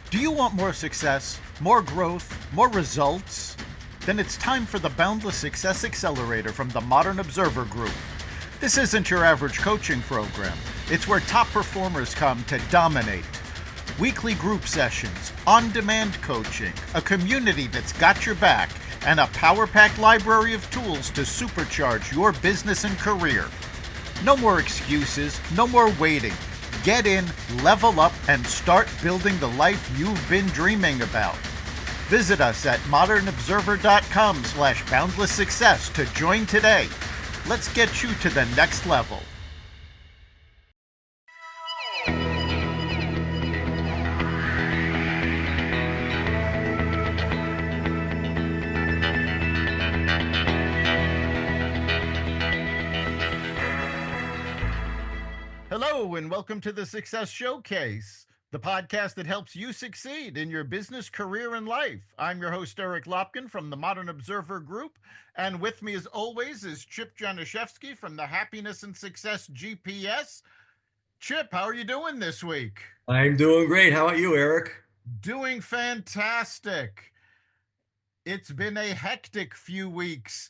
Do you want more success, more growth, more results? Then it's time for the Boundless Success Accelerator from the Modern Observer Group. This isn't your average coaching program. It's where top performers come to dominate. Weekly group sessions, on-demand coaching, a community that's got your back, and a power-packed library of tools to supercharge your business and career. No more excuses, no more waiting. Get in, level up, and start building the life you've been dreaming about. Visit us at modernobserver.com/boundlesssuccess to join today. Let's get you to the next level. Hello, and welcome to the Success Showcase, the podcast that helps you succeed in your business, career, and life. I'm your host, Eric Lopkin from the Modern Observer Group, and with me, as always, is Chip Janiszewski from the Happiness and Success GPS. Chip, how are you doing this week? I'm doing great. How about you, Eric? Doing fantastic. It's been a hectic few weeks,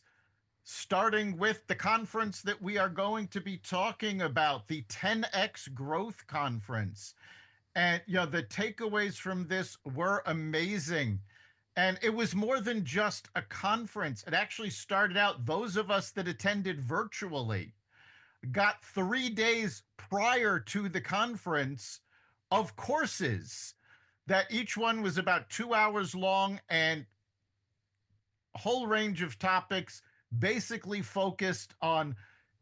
starting with the conference that we are going to be talking about, the 10X Growth Conference. And, the takeaways from this were amazing. And it was more than just a conference. It actually started out, those of us that attended virtually got 3 days prior to the conference of courses that each one was about 2 hours long and a whole range of topics basically focused on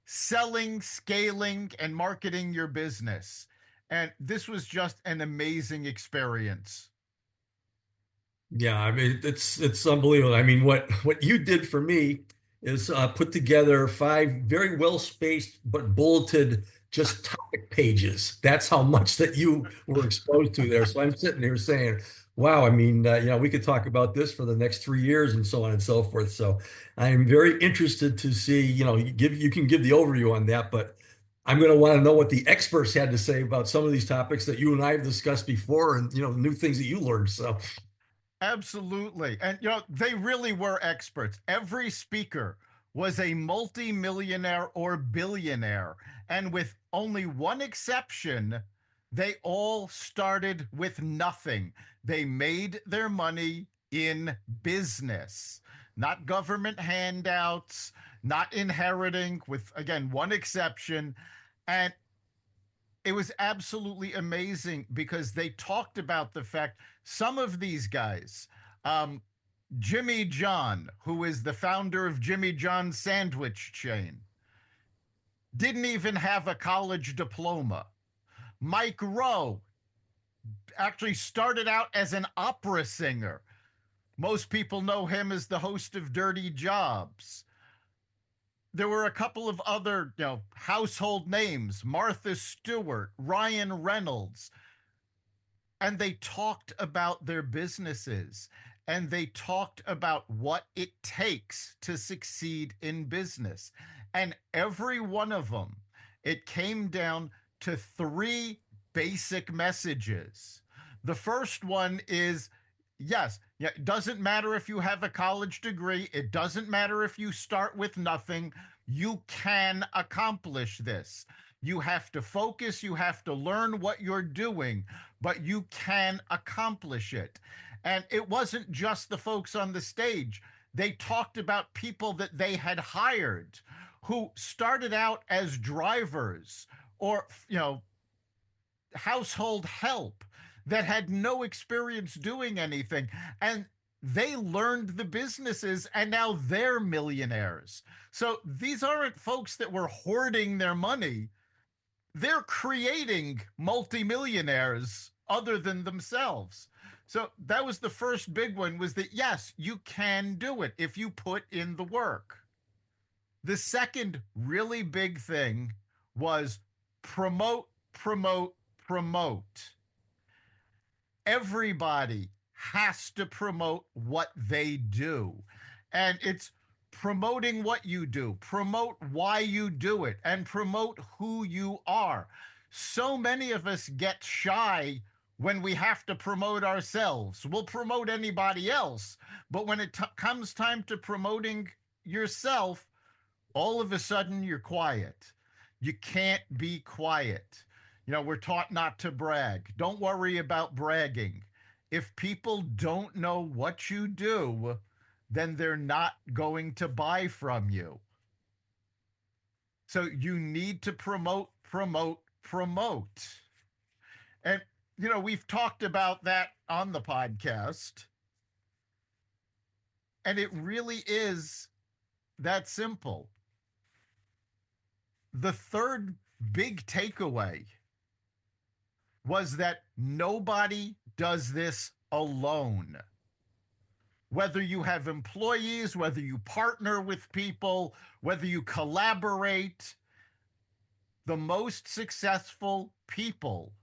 selling, scaling, and marketing your business. And this was just an amazing experience. Yeah, I mean it's unbelievable. I mean, what you did for me is put together five very well spaced but bulleted just topic pages. That's how much that you were exposed to there. So I'm sitting here saying, "Wow, I mean, we could talk about this for the next 3 years and so on and so forth." So I'm very interested to see, you can give the overview on that, but I'm going to want to know what the experts had to say about some of these topics that you and I have discussed before, and new things that you learned. So. Absolutely. And, they really were experts. Every speaker was a multi-millionaire or billionaire. And with only one exception, they all started with nothing. They made their money in business, not government handouts, not inheriting, with, again, one exception. And it was absolutely amazing because they talked about the fact some of these guys, um, Jimmy John, who is the founder of Jimmy John's sandwich chain, didn't even have a college diploma. Mike Rowe actually started out as an opera singer. Most people know him as the host of Dirty Jobs. There were a couple of other, household names, Martha Stewart, Ryan Reynolds, and they talked about their businesses and they talked about what it takes to succeed in business. And every one of them, it came down to three basic messages. The first one is, yes, yeah, it doesn't matter if you have a college degree, it doesn't matter if you start with nothing, you can accomplish this. You have to focus, you have to learn what you're doing, but you can accomplish it. And it wasn't just the folks on the stage. They talked about people that they had hired who started out as drivers or, household help that had no experience doing anything. And they learned the businesses and now they're millionaires. So these aren't folks that were hoarding their money. They're creating multimillionaires other than themselves. So that was the first big one, was that yes, you can do it if you put in the work. The second really big thing was promote, promote, promote. Everybody has to promote what they do. And it's promoting what you do, promote why you do it, and promote who you are. So many of us get shy when we have to promote ourselves. We'll promote anybody else, but when it comes time to promoting yourself, all of a sudden you're quiet. You can't be quiet. We're taught not to brag. Don't worry about bragging. If people don't know what you do, then they're not going to buy from you. So you need to promote, promote, promote. And, we've talked about that on the podcast. And it really is that simple. The third big takeaway was that nobody does this alone. Whether you have employees, whether you partner with people, whether you collaborate, the most successful people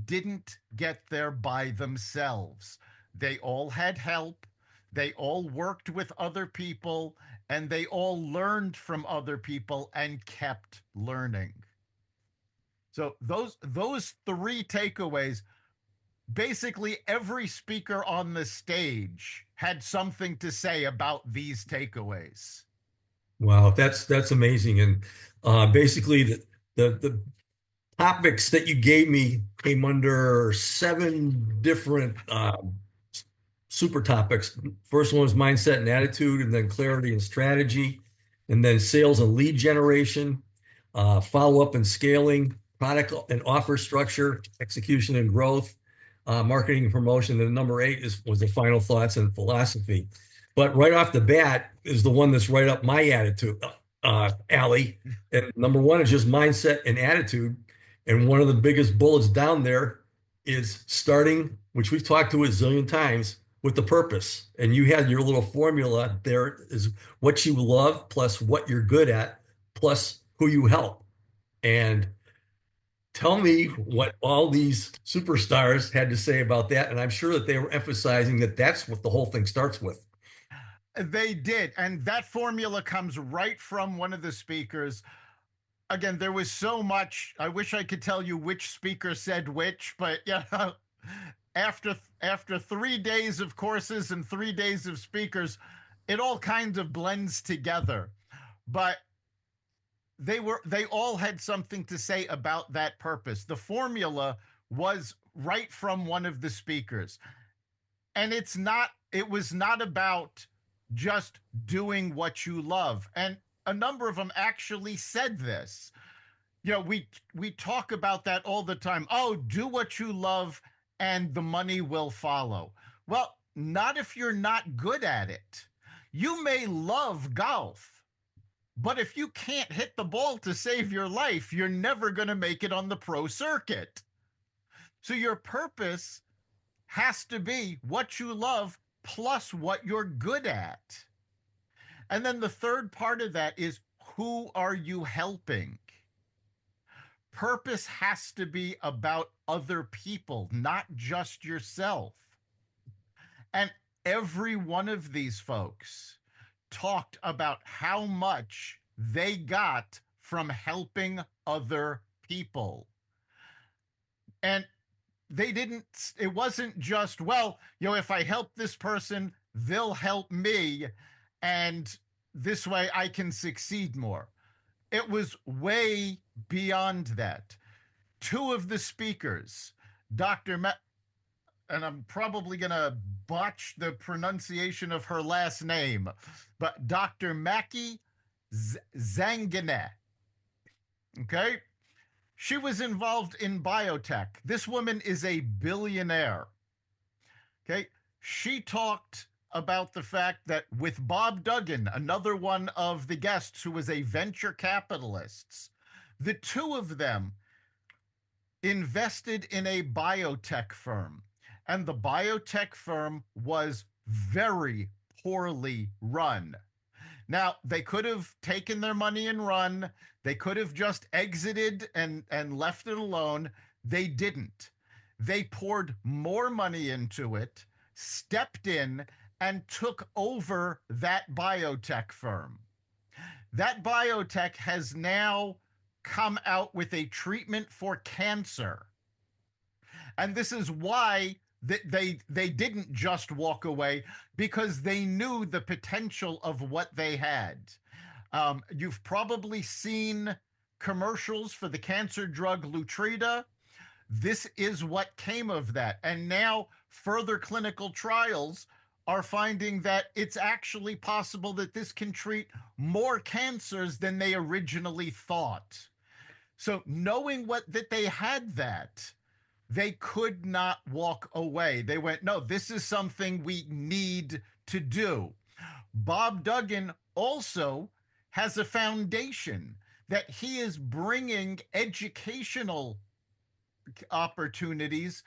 didn't get there by themselves. They all had help. They all worked with other people, and they all learned from other people and kept learning. So those three takeaways, basically every speaker on the stage had something to say about these takeaways. Wow, that's amazing. And basically, the topics that you gave me came under seven different super topics. First one was mindset and attitude, and then clarity and strategy, and then sales and lead generation, follow up and scaling, product and offer structure, execution and growth, marketing and promotion. And number eight was the final thoughts and philosophy. But right off the bat is the one that's right up my attitude, alley. And number one is just mindset and attitude. And one of the biggest bullets down there is starting, which we've talked to a zillion times, with the purpose. And you had your little formula there is what you love plus what you're good at plus who you help. And tell me what all these superstars had to say about that. And I'm sure that they were emphasizing that that's what the whole thing starts with. They did. And that formula comes right from one of the speakers. Again, there was so much. I wish I could tell you which speaker said which, but after 3 days of courses and 3 days of speakers, it all kind of blends together. But they all had something to say about that purpose. The formula was right from one of the speakers. And it was not about just doing what you love. And a number of them actually said this. We talk about that all the time. Oh, do what you love and the money will follow. Well, not if you're not good at it. You may love golf, but if you can't hit the ball to save your life, you're never going to make it on the pro circuit. So your purpose has to be what you love plus what you're good at. And then the third part of that is, who are you helping? Purpose has to be about other people, not just yourself. And every one of these folks talked about how much they got from helping other people. And it wasn't just, well, if I help this person, they'll help me, and this way I can succeed more. It was way beyond that. Two of the speakers, Dr. and I'm probably going to botch the pronunciation of her last name, but Dr. Mackie Zanganet. Okay? She was involved in biotech. This woman is a billionaire. Okay? She talked about the fact that with Bob Duggan, another one of the guests who was a venture capitalist, the two of them invested in a biotech firm. And the biotech firm was very poorly run. Now, they could have taken their money and run. They could have just exited and left it alone. They didn't. They poured more money into it, stepped in, and took over that biotech firm. That biotech has now come out with a treatment for cancer. And this is why they didn't just walk away, because they knew the potential of what they had. You've probably seen commercials for the cancer drug Lutrita. This is what came of that. And now further clinical trials are finding that it's actually possible that this can treat more cancers than they originally thought. So knowing what that they had that, they could not walk away. They went, no, this is something we need to do. Bob Duggan also has a foundation that he is bringing educational opportunities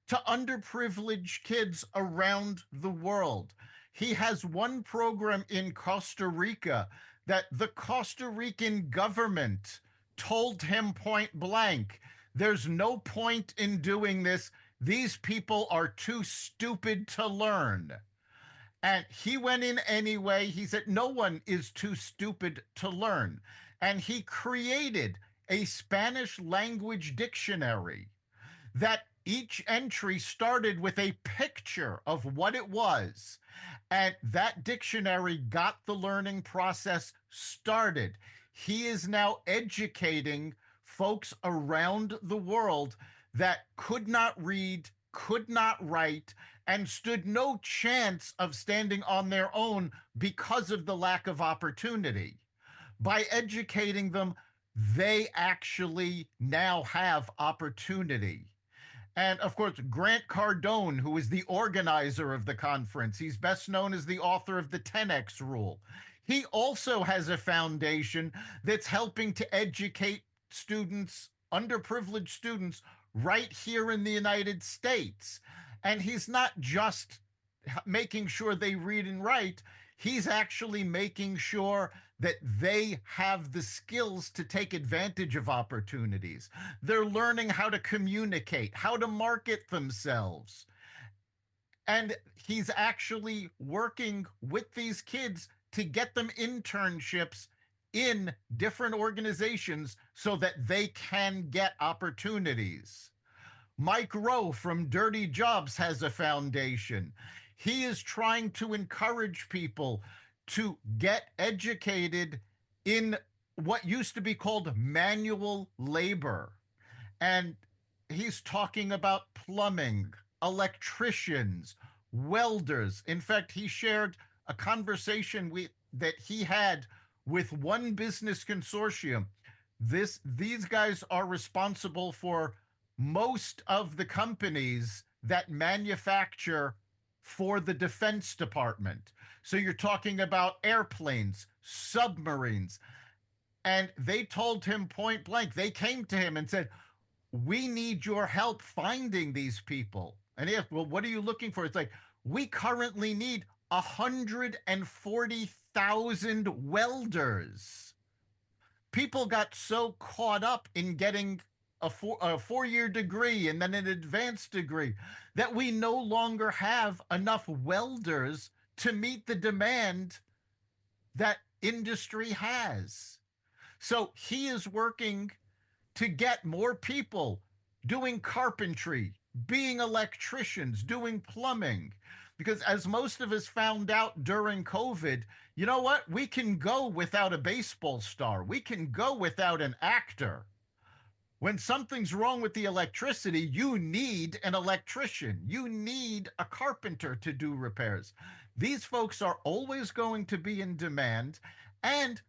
to underprivileged kids around the world. He has one program in Costa Rica that the Costa Rican government told him point blank, there's no point in doing this. These people are too stupid to learn. And he went in anyway. He said, no one is too stupid to learn. And he created a Spanish language dictionary that each entry started with a picture of what it was. And that dictionary got the learning process started. He is now educating folks around the world that could not read, could not write, and stood no chance of standing on their own because of the lack of opportunity. By educating them, they actually now have opportunity. And of course, Grant Cardone, who is the organizer of the conference, he's best known as the author of the 10X rule. He also has a foundation that's helping to educate students, underprivileged students, right here in the United States. And he's not just making sure they read and write, he's actually making sure that they have the skills to take advantage of opportunities. They're learning how to communicate, how to market themselves. And he's actually working with these kids to get them internships in different organizations so that they can get opportunities. Mike Rowe from Dirty Jobs has a foundation. He is trying to encourage people to get educated in what used to be called manual labor. And he's talking about plumbing, electricians, welders. In fact, he shared a conversation that he had with one business consortium. These guys are responsible for most of the companies that manufacture for the Defense Department. So you're talking about airplanes, submarines. And they told him point blank, they came to him and said, we need your help finding these people. And he asked, well, what are you looking for? It's like, we currently need 140,000 welders. People got so caught up in getting a four-year degree and then an advanced degree that we no longer have enough welders to meet the demand that industry has. So he is working to get more people doing carpentry, being electricians, doing plumbing. Because as most of us found out during COVID, you know what? We can go without a baseball star. We can go without an actor. When something's wrong with the electricity, you need an electrician. You need a carpenter to do repairs. These folks are always going to be in demand, and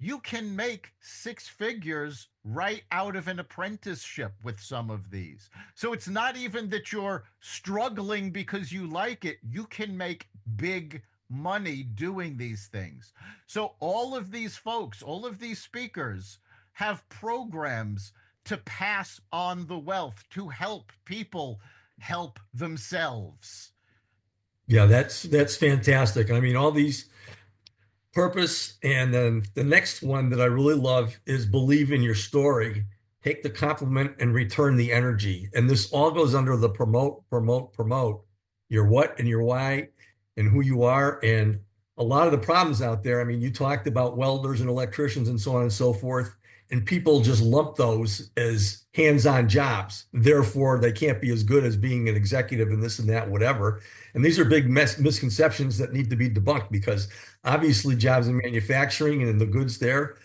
you can make six figures right out of an apprenticeship with some of these. So it's not even that you're struggling because you like it. You can make big money doing these things. So all of these folks, all of these speakers have programs to pass on the wealth, to help people help themselves. Yeah, that's fantastic. I mean, all these purpose, and then the next one that I really love is believe in your story, take the compliment and return the energy. And this all goes under the promote, promote, promote your what and your why and who you are. And a lot of the problems out there, I mean, you talked about welders and electricians and so on and so forth. and people just lump those as hands-on jobs. Therefore, they can't be as good as being an executive and this and that, whatever. And these are big misconceptions that need to be debunked because obviously jobs in manufacturing and in the goods there,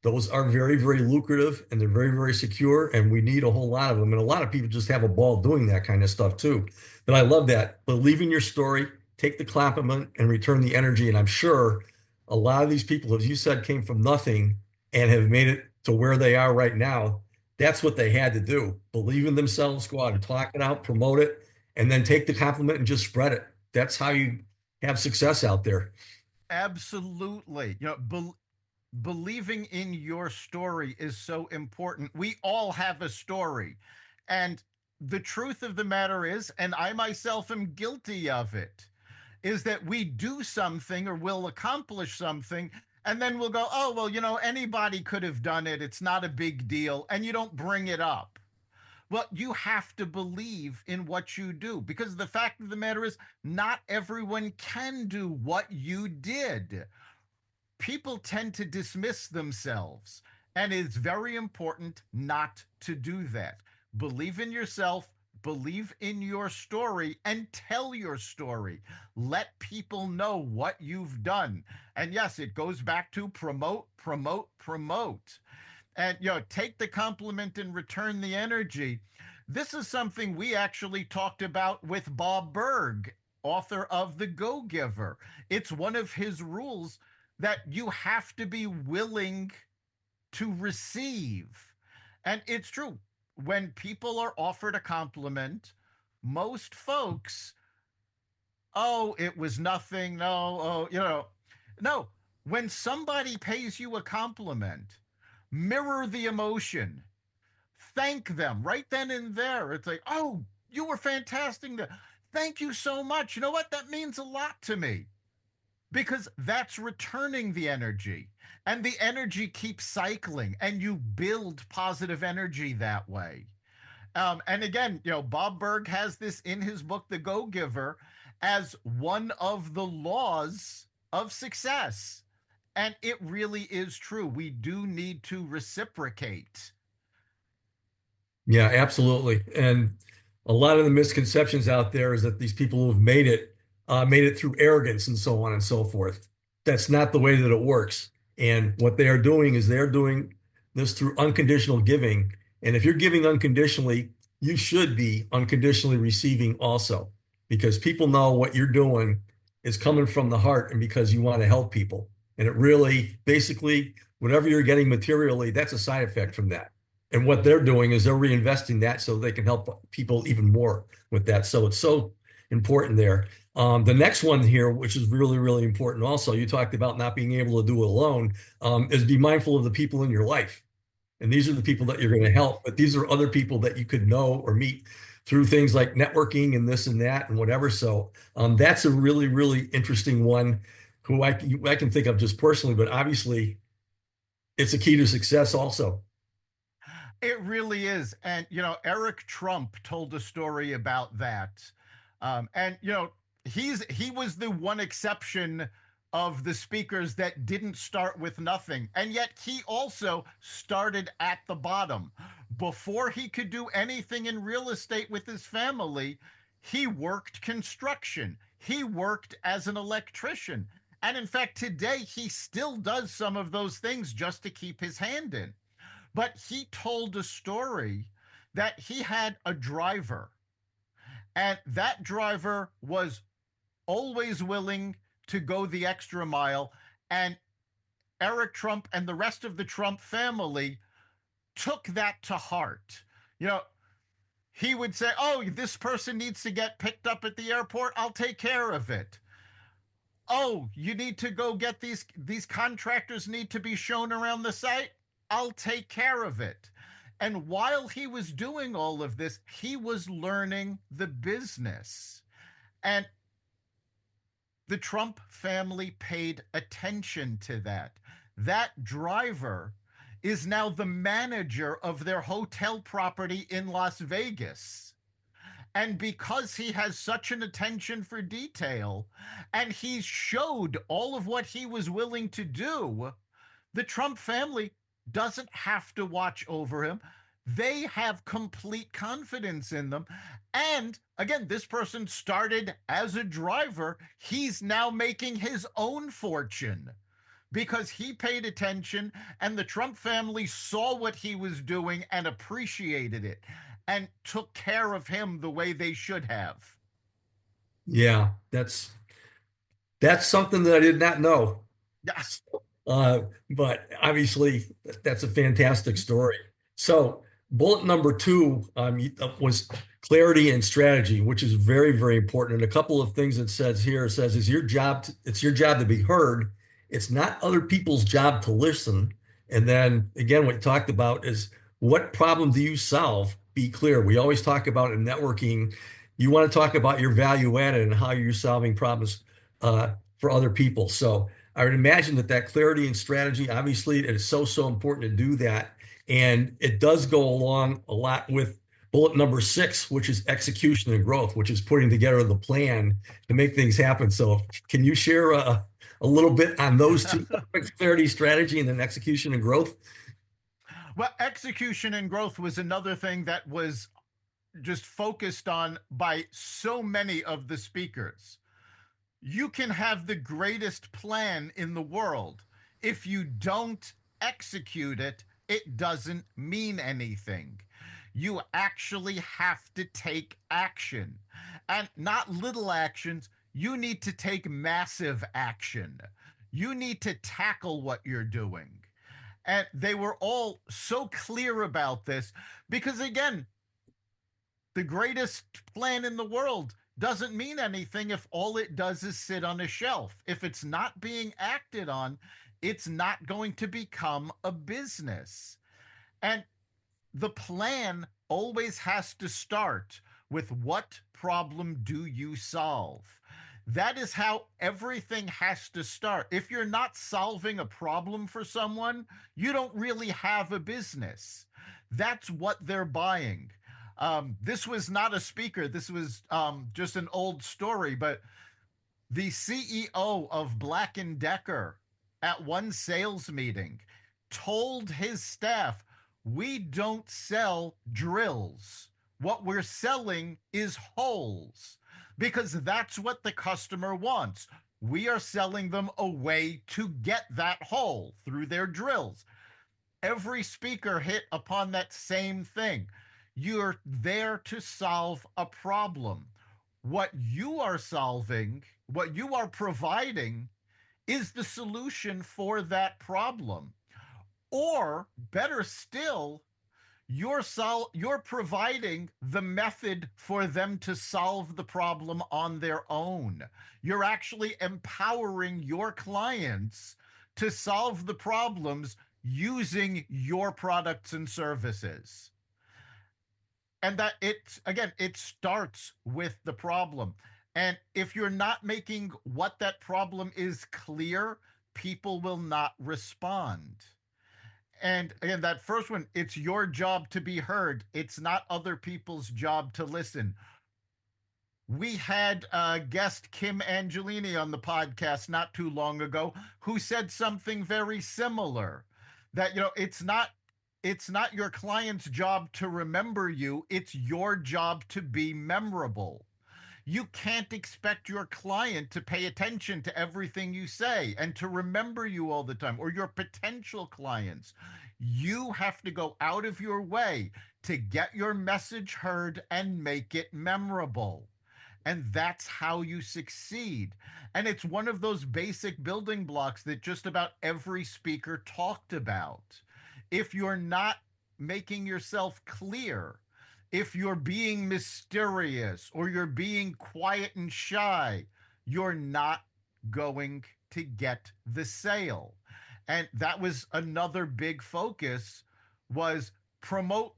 those are very, very lucrative and they're very, very secure. And we need a whole lot of them. And a lot of people just have a ball doing that kind of stuff too. But I love that. Believe in your story, take the compliment and return the energy. And I'm sure a lot of these people, as you said, came from nothing and have made it to where they are right now. That's what they had to do. Believe in themselves, go out and talk it out, promote it, and then take the compliment and just spread it. That's how you have success out there. Absolutely. Believing in your story is so important. We all have a story. And the truth of the matter is, and I myself am guilty of it, is that we do something or will accomplish something. And then we'll go, oh, well, anybody could have done it. It's not a big deal. And you don't bring it up. Well, you have to believe in what you do because the fact of the matter is, not everyone can do what you did. People tend to dismiss themselves, and it's very important not to do that. Believe in yourself, believe in your story, and tell your story. Let people know what you've done. And yes, it goes back to promote, promote, promote. And take the compliment and return the energy. This is something we actually talked about with Bob Berg, author of The Go Giver. It's one of his rules that you have to be willing to receive. And it's true. When people are offered a compliment, most folks, oh, it was nothing. No, oh, no. When somebody pays you a compliment, mirror the emotion. Thank them right then and there. It's like, oh, you were fantastic. Thank you so much. You know what? That means a lot to me because that's returning the energy and the energy keeps cycling and you build positive energy that way. And again, Bob Berg has this in his book, The Go Giver, as one of the laws of success. And it really is true. We do need to reciprocate. Yeah, absolutely. And a lot of the misconceptions out there is that these people who have made it through arrogance and so on and so forth. That's not the way that it works. And what they are doing is they're doing this through unconditional giving. And if you're giving unconditionally, you should be unconditionally receiving also, because people know what you're doing is coming from the heart and because you want to help people. And it really, basically, whatever you're getting materially, that's a side effect from that. And what they're doing is they're reinvesting that so they can help people even more with that. So it's so important there. The next one here, which is really, really important also, you talked about not being able to do it alone, is be mindful of the people in your life. And these are the people that you're going to help, but these are other people that you could know or meet through things like networking and this and that and whatever. So that's a really, really interesting one who I can think of just personally, but obviously it's a key to success also. It really is. And, Eric Trump told a story about that. And, he was the one exception of the speakers that didn't start with nothing. And yet he also started at the bottom. Before he could do anything in real estate with his family, he worked construction, he worked as an electrician. And in fact, today he still does some of those things just to keep his hand in. But he told a story that he had a driver, and that driver was always willing to go the extra mile. And Eric Trump and the rest of the Trump family took that to heart. You know, he would say, oh, this person needs to get picked up at the airport. I'll take care of it. Oh, you need to go get these contractors need to be shown around the site. I'll take care of it. And while he was doing all of this, he was learning the business. And the Trump family paid attention to that. That driver is now the manager of their hotel property in Las Vegas. And because he has such an attention for detail and he showed all of what he was willing to do, the Trump family doesn't have to watch over him. They have complete confidence in them. And again, this person started as a driver. He's now making his own fortune because he paid attention and the Trump family saw what he was doing and appreciated it and took care of him the way they should have. Yeah, that's something that I did not know. Yeah. Uh, but obviously, that's a fantastic story. So, bullet number two was clarity and strategy, which is very, very important. And a couple of things it says here, it says, it's your job to be heard. It's not other people's job to listen. And then again, what you talked about is what problem do you solve? Be clear. We always talk about in networking, you want to talk about your value added and how you're solving problems for other people. So, I would imagine that clarity and strategy, obviously, it is so, so important to do that. And it does go along a lot with bullet number six, which is execution and growth, which is putting together the plan to make things happen. So can you share a little bit on those two topics, clarity, strategy, and then execution and growth? Well, execution and growth was another thing that was just focused on by so many of the speakers. You can have the greatest plan in the world. If you don't execute it, it doesn't mean anything. You actually have to take action, and not little actions. You need to take massive action. You need to tackle what you're doing. And they were all so clear about this because, again, the greatest plan in the world doesn't mean anything if all it does is sit on a shelf. If it's not being acted on, it's not going to become a business. And the plan always has to start with what problem do you solve? That is how everything has to start. If you're not solving a problem for someone, you don't really have a business. That's what they're buying. This was not a speaker. This was just an old story, but the CEO of Black and Decker at one sales meeting told his staff, "We don't sell drills. What we're selling is holes because that's what the customer wants. We are selling them a way to get that hole through their drills." Every speaker hit upon that same thing. You're there to solve a problem. What you are solving, what you are providing, is the solution for that problem. Or better still, you're providing the method for them to solve the problem on their own. You're actually empowering your clients to solve the problems using your products and services. And that it's again, it starts with the problem. And if you're not making what that problem is clear, people will not respond. And again, that first one, it's your job to be heard. It's not other people's job to listen. We had guest Kim Angelini on the podcast not too long ago who said something very similar, that it's not your client's job to remember you, it's your job to be memorable. You can't expect your client to pay attention to everything you say and to remember you all the time, or your potential clients. You have to go out of your way to get your message heard and make it memorable. And that's how you succeed. And it's one of those basic building blocks that just about every speaker talked about. If you're not making yourself clear, if you're being mysterious or you're being quiet and shy, you're not going to get the sale. And that was another big focus, was promote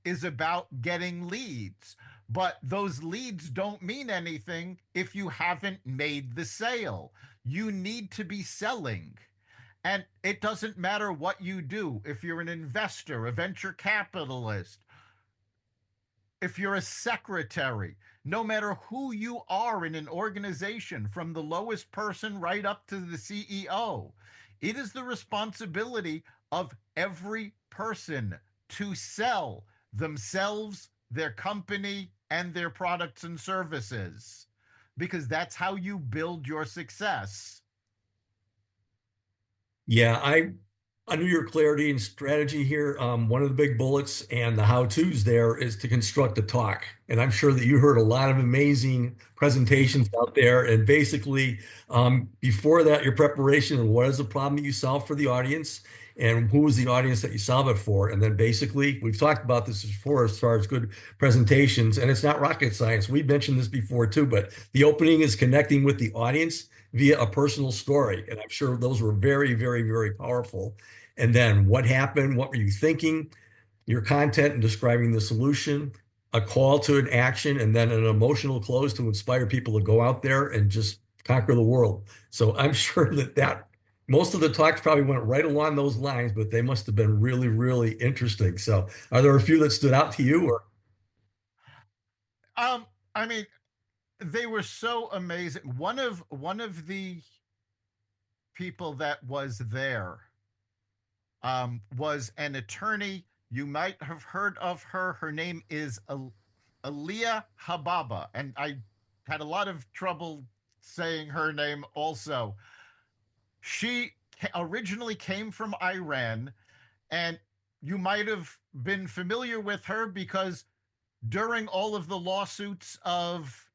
is about getting leads. But those leads don't mean anything if you haven't made the sale. You need to be selling. And it doesn't matter what you do. If you're an investor, a venture capitalist, if you're a secretary, no matter who you are in an organization, from the lowest person right up to the CEO, it is the responsibility of every person to sell themselves, their company, and their products and services, because that's how you build your success. Yeah, I under your clarity and strategy here, one of the big bullets and the how-tos there is to construct a talk. And I'm sure that you heard a lot of amazing presentations out there. And basically, before that, your preparation and what is the problem that you solve for the audience and who is the audience that you solve it for. And then basically, we've talked about this before as far as good presentations, and it's not rocket science. We've mentioned this before too, but the opening is connecting with the audience via a personal story. And I'm sure those were very, very, very powerful. And then what happened? What were you thinking? Your content and describing the solution, a call to an action, and then an emotional close to inspire people to go out there and just conquer the world. So I'm sure that most of the talks probably went right along those lines, but they must have been really, really interesting. So are there a few that stood out to you or? Um, I mean, they were so amazing. One of the people that was there was an attorney. You might have heard of her. Her name is Aliyah Hababa, and I had a lot of trouble saying her name also. She originally came from Iran, and you might have been familiar with her because during all of the lawsuits of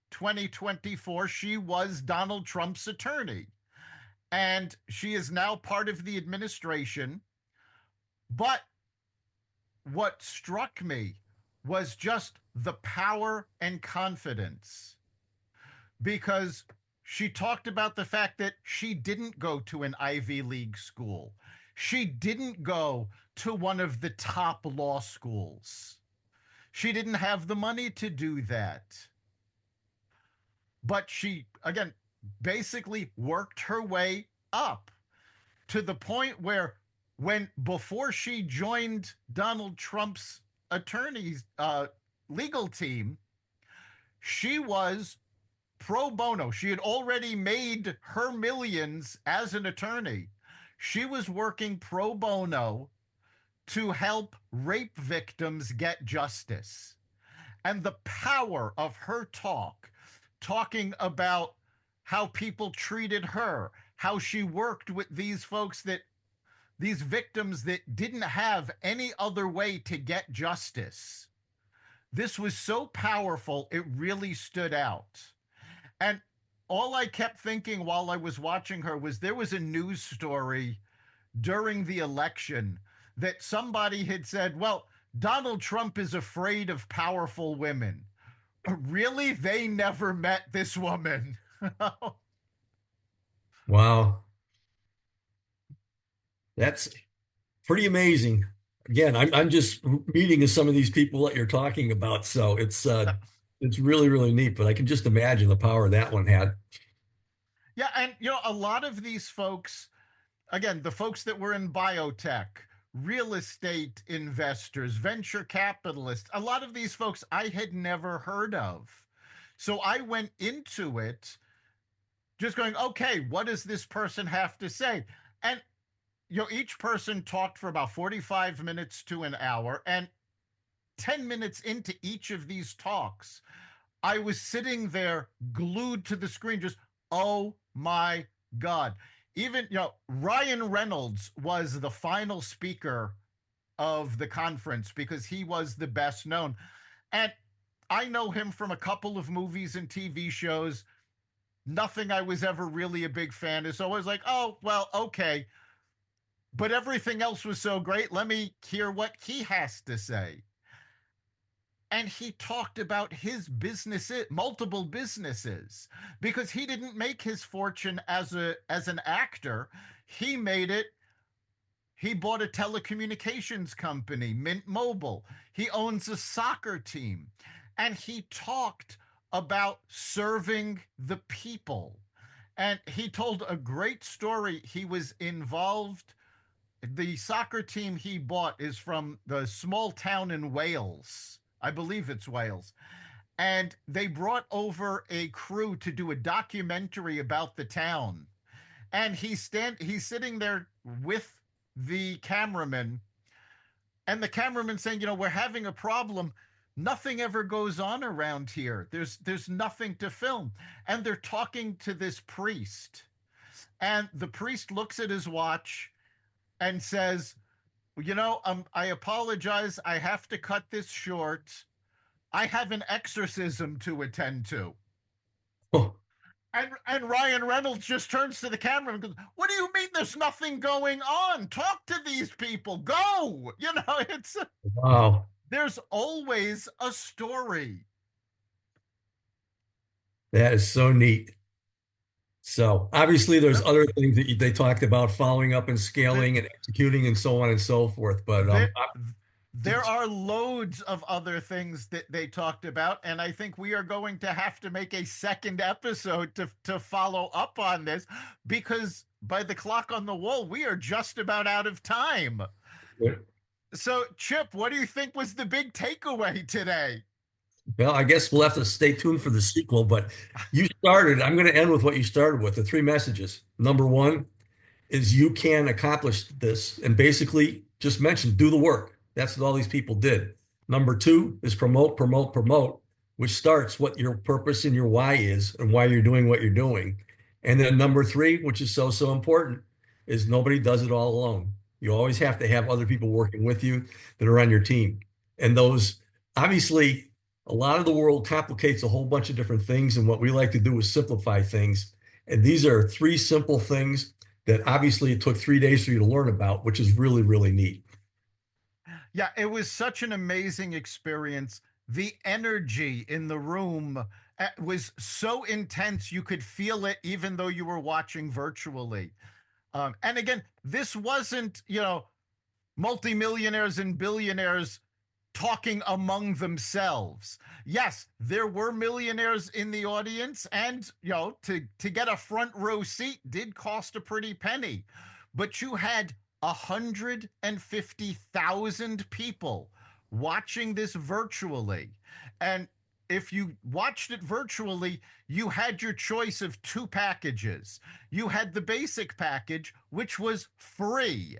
2024, she was Donald Trump's attorney. And she is now part of the administration. But what struck me was just the power and confidence, because she talked about the fact that she didn't go to an Ivy League school. She didn't go to one of the top law schools. She didn't have the money to do that. But she, again, basically worked her way up to the point where, before she joined Donald Trump's attorney's legal team, she was pro bono. She had already made her millions as an attorney. She was working pro bono to help rape victims get justice. And the power of her talking about how people treated her, how she worked with these victims that didn't have any other way to get justice. This was so powerful, it really stood out. And all I kept thinking while I was watching her was there was a news story during the election that somebody had said, well, Donald Trump is afraid of powerful women. Really? They never met this woman. Wow, that's pretty amazing. Again, I'm just meeting some of these people that you're talking about, so it's really really neat. But I can just imagine the power that one had. Yeah, and a lot of these folks, again, the folks that were in biotech, real estate investors, venture capitalists, a lot of these folks I had never heard of. So I went into it just going, okay, what does this person have to say? And each person talked for about 45 minutes to an hour, and 10 minutes into each of these talks, I was sitting there glued to the screen, just, oh my God. Even, Ryan Reynolds was the final speaker of the conference because he was the best known. And I know him from a couple of movies and TV shows. Nothing I was ever really a big fan of. So I was like, oh, well, okay. But everything else was so great. Let me hear what he has to say. And he talked about his businesses, multiple businesses, because he didn't make his fortune as an actor. He made it. He bought a telecommunications company, Mint Mobile. He owns a soccer team. And he talked about serving the people. And he told a great story. He was involved. The soccer team he bought is from the small town in Wales. I believe it's Wales. And they brought over a crew to do a documentary about the town. And he's sitting there with the cameraman, and the cameraman saying, we're having a problem. Nothing ever goes on around here. There's nothing to film. And they're talking to this priest. And the priest looks at his watch and says, I apologize. I have to cut this short. I have an exorcism to attend to. Oh, And Ryan Reynolds just turns to the camera and goes, "What do you mean there's nothing going on? Talk to these people. Go." It's wow. there's always a story. That is so neat. So obviously there's Yep. other things that they talked about following up and The, scaling and executing and so on and so forth. But there, there are loads of other things that they talked about, and I think we are going to have to make a second episode to follow up on this, because by the clock on the wall, we are just about out of time. So, Chip, what do you think was the big takeaway today? well, I guess we'll have to stay tuned for the sequel, but you started, I'm going to end with what you started with, the three messages. Number one is you can accomplish this and basically just mention do the work. That's what all these people did. Number two is promote, promote, promote, which starts what your purpose and your why is and why you're doing what you're doing. And then number three, which is so, so important, is nobody does it all alone. You always have to have other people working with you that are on your team. And those, obviously, a lot of the world complicates a whole bunch of different things. And what we like to do is simplify things. And these are three simple things that obviously it took 3 days for you to learn about, which is really, really neat. Yeah, it was such an amazing experience. The energy in the room was so intense, you could feel it even though you were watching virtually. And again, this wasn't, multimillionaires and billionaires talking among themselves. Yes, there were millionaires in the audience, and to get a front row seat did cost a pretty penny. But you had 150,000 people watching this virtually. And if you watched it virtually, you had your choice of two packages. You had the basic package, which was free,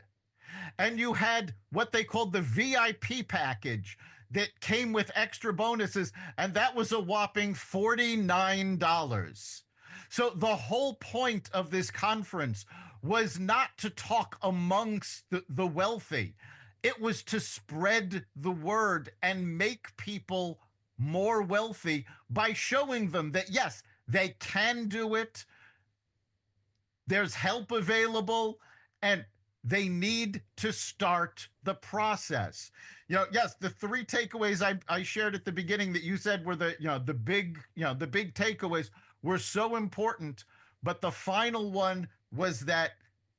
and you had what they called the VIP package that came with extra bonuses, and that was a whopping $49. So the whole point of this conference was not to talk amongst the wealthy. It was to spread the word and make people more wealthy by showing them that, yes, they can do it. There's help available, and they need to start the process. Yes, the three takeaways I shared at the beginning that you said were the big takeaways were so important, but the final one was that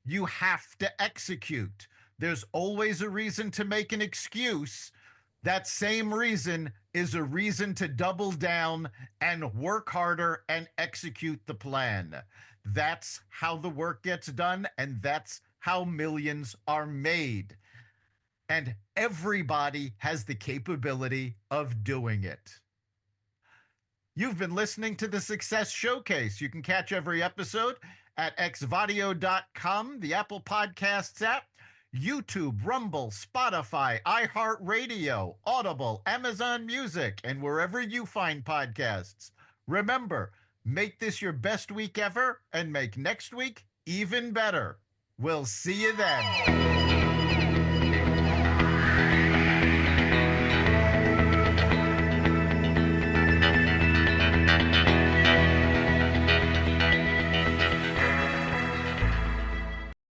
you have to execute. There's always a reason to make an excuse. That same reason is a reason to double down and work harder and execute the plan. That's how the work gets done, and that's how millions are made. And everybody has the capability of doing it. You've been listening to the Success Showcase. You can catch every episode at xvadio.com, the Apple Podcasts app, YouTube, Rumble, Spotify, iHeartRadio, Audible, Amazon Music, and wherever you find podcasts. Remember, make this your best week ever and make next week even better. We'll see you then.